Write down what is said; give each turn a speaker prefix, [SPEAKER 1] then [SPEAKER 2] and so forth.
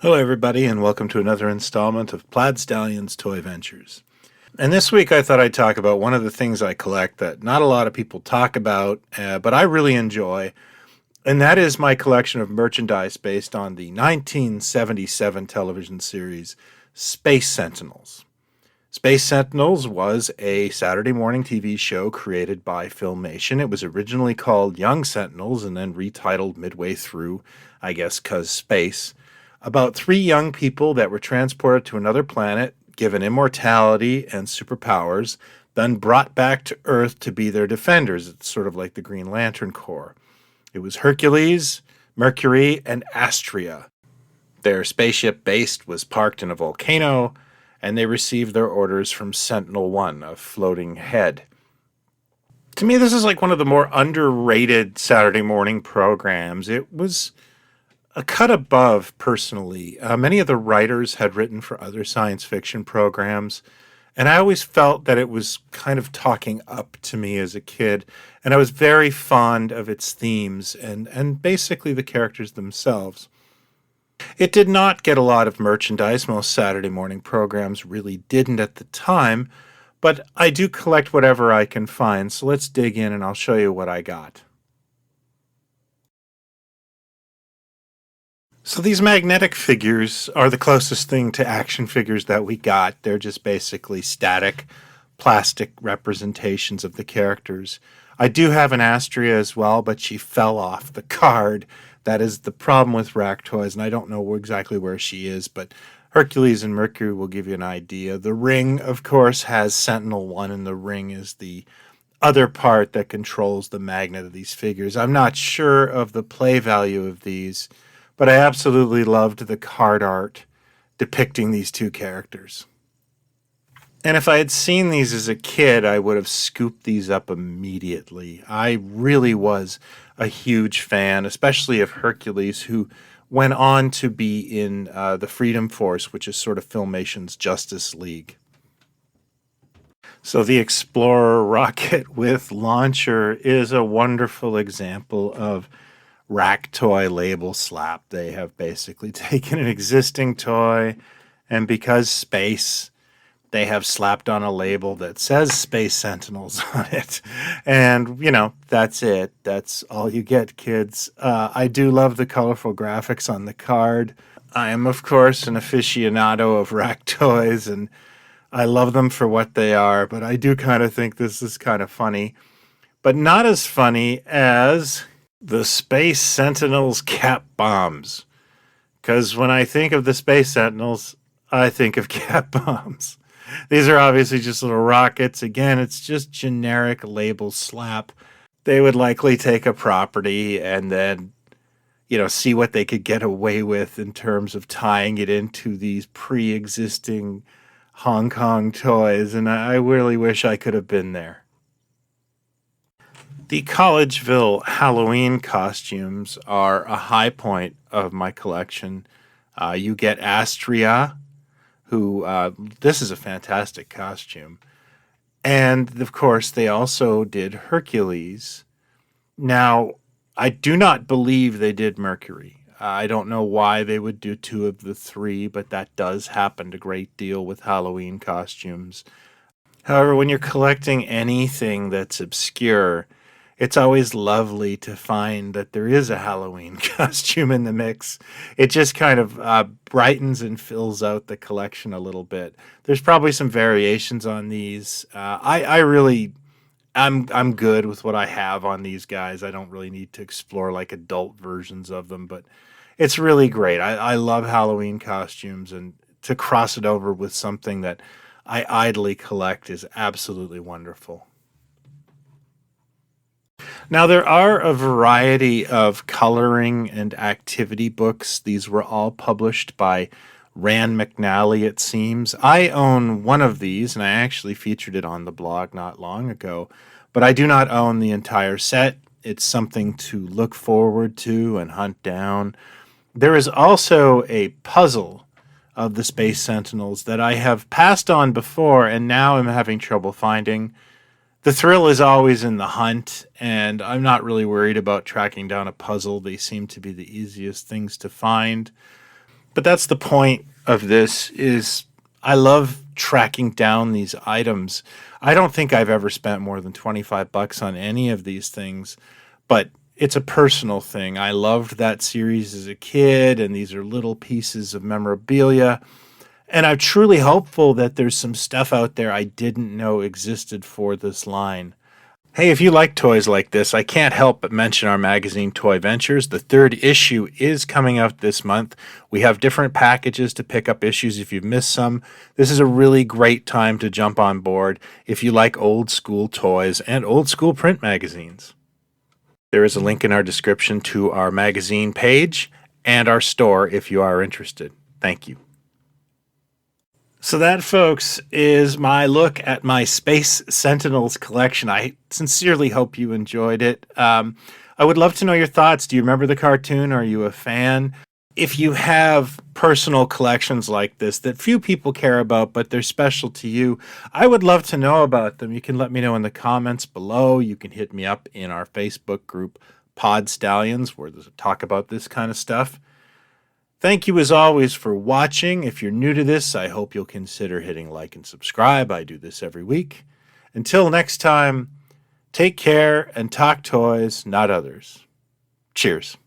[SPEAKER 1] Hello, everybody, and welcome to another installment of Plaid Stallion's Toy Ventures. And this week I thought I'd talk about one of the things I collect that not a lot of people talk about, but I really enjoy, and that is my collection of merchandise based on the 1977 television series Space Sentinels. Space Sentinels was a Saturday morning TV show created by Filmation. It was originally called Young Sentinels and then retitled midway through, I guess, because space, about three young people that were transported to another planet, given immortality and superpowers, then brought back to Earth to be their defenders. It's sort of like the Green Lantern Corps. It was Hercules, Mercury, and Astria. Their spaceship base was parked in a volcano, and they received their orders from Sentinel 1, a floating head. To me, this is like one of the more underrated Saturday morning programs. It was a cut above, personally. Many of the writers had written for other science fiction programs, and I always felt that it was kind of talking up to me as a kid, and I was very fond of its themes and basically the characters themselves. It did not get a lot of merchandise. Most Saturday morning programs really didn't at the time, but I do collect whatever I can find, so let's dig in and I'll show you what I got. So these magnetic figures are the closest thing to action figures that we got. They're just basically static plastic representations of the characters. I do have an Astria as well, but she fell off the card. That is the problem with Rack Toys, and I don't know exactly where she is, but Hercules and Mercury will give you an idea. The ring, of course, has Sentinel 1, and the ring is the other part that controls the magnet of these figures. I'm not sure of the play value of these, but I absolutely loved the card art depicting these two characters. And if I had seen these as a kid, I would have scooped these up immediately. I really was a huge fan, especially of Hercules, who went on to be in the Freedom Force, which is sort of Filmation's Justice League. So the Explorer rocket with launcher is a wonderful example of rack toy label slap. They have basically taken an existing toy, and because space, they have slapped on a label that says Space Sentinels on it. And, that's it. That's all you get, kids. I do love the colorful graphics on the card. I am, of course, an aficionado of rack toys, and I love them for what they are, but I do kind of think this is kind of funny. But not as funny as the Space Sentinels cap bombs. Because when I think of the Space Sentinels, I think of cap bombs. These are obviously just little rockets. Again, it's just generic label slap. They would likely take a property and then, see what they could get away with in terms of tying it into these pre-existing Hong Kong toys. And I really wish I could have been there. The Collegeville Halloween costumes are a high point of my collection. You get Astria, who, this is a fantastic costume. And of course, they also did Hercules. Now, I do not believe they did Mercury. I don't know why they would do two of the three, but that does happen a great deal with Halloween costumes. However, when you're collecting anything that's obscure, it's always lovely to find that there is a Halloween costume in the mix. It just kind of brightens and fills out the collection a little bit. There's probably some variations on these. I'm good with what I have on these guys. I don't really need to explore like adult versions of them, but it's really great. I love Halloween costumes, and to cross it over with something that I idly collect is absolutely wonderful. Now, there are a variety of coloring and activity books. These were all published by Rand McNally, it seems. I own one of these, and I actually featured it on the blog not long ago, but I do not own the entire set. It's something to look forward to and hunt down. There is also a puzzle of the Space Sentinels that I have passed on before, and now I'm having trouble finding. The thrill is always in the hunt, and I'm not really worried about tracking down a puzzle. They seem to be the easiest things to find. But that's the point of this is I love tracking down these items. I don't think I've ever spent more than 25 bucks on any of these things, but it's a personal thing. I loved that series as a kid, and these are little pieces of memorabilia. And I'm truly hopeful that there's some stuff out there I didn't know existed for this line. Hey, if you like toys like this, I can't help but mention our magazine, Toy Ventures. The third issue is coming out this month. We have different packages to pick up issues if you've missed some. This is a really great time to jump on board if you like old school toys and old school print magazines. There is a link in our description to our magazine page and our store if you are interested. Thank you. So that, folks, is my look at my Space Sentinels collection. I sincerely hope you enjoyed it. I would love to know your thoughts. Do you remember the cartoon? Are you a fan? If you have personal collections like this that few people care about, but they're special to you, I would love to know about them. You can let me know in the comments below. You can hit me up in our Facebook group, Pod Stallions, where there's a talk about this kind of stuff. Thank you as always for watching. If you're new to this, I hope you'll consider hitting like and subscribe. I do this every week. Until next time, take care and talk toys, not others. Cheers.